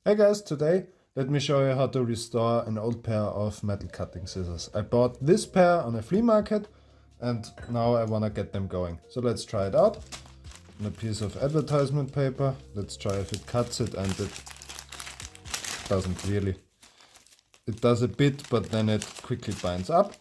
Hey guys, today let me show you how to restore an old pair of metal cutting scissors. I bought this pair on a flea market and now I want to get them going. So let's try it out. On a piece of advertisement paper, let's try if it cuts it, and it doesn't really. It does a bit, but then it quickly binds up.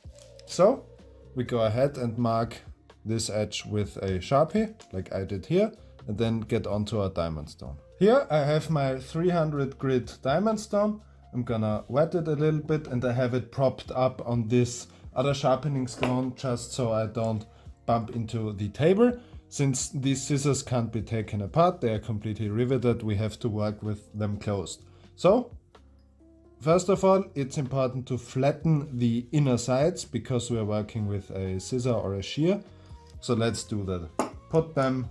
So we go ahead and mark this edge with a Sharpie, like I did here, and then get onto our diamond stone. Here I have my 300 grit diamond stone. I'm gonna wet it a little bit, and I have it propped up on this other sharpening stone just so I don't bump into the table. Since these scissors can't be taken apart, they are completely riveted, we have to work with them closed. So first of all, it's important to flatten the inner sides because we are working with a scissor or a shear. So let's do that. Put them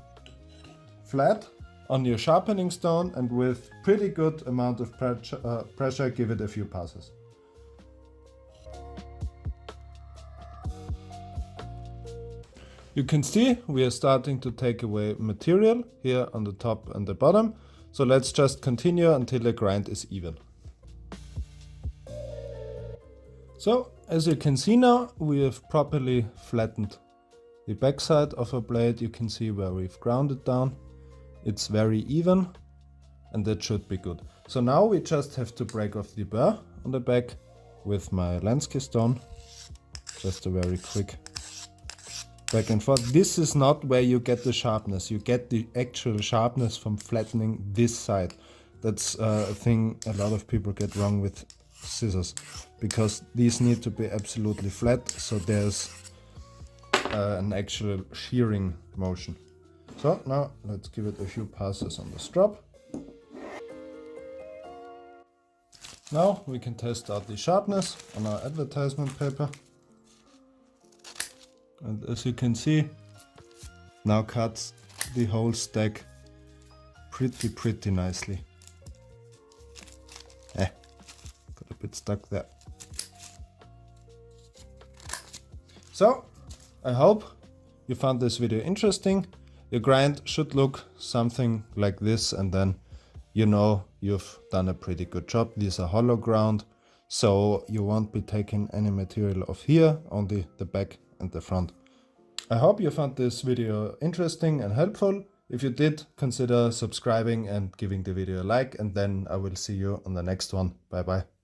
flat on your sharpening stone, and with pretty good amount of pressure give it a few passes. You can see we are starting to take away material here on the top and the bottom. So let's just continue until the grind is even. So as you can see now, we have properly flattened the backside of our blade. You can see where we've ground it down. It's very even and that should be good. So now we just have to break off the burr on the back with my Lansky stone. Just a very quick back and forth. This is not where you get the sharpness. You get the actual sharpness from flattening this side. That's a thing a lot of people get wrong with scissors, because these need to be absolutely flat, so there's an actual shearing motion. So now let's give it a few passes on the strop. Now we can test out the sharpness on our advertisement paper. And as you can see, now cuts the whole stack pretty nicely. Got a bit stuck there. So I hope you found this video interesting. Your grind should look something like this, and then you know you've done a pretty good job. These are hollow ground, so you won't be taking any material off here, only the back and the front. I hope you found this video interesting and helpful. If you did, consider subscribing and giving the video a like, and then I will see you on the next one. Bye bye.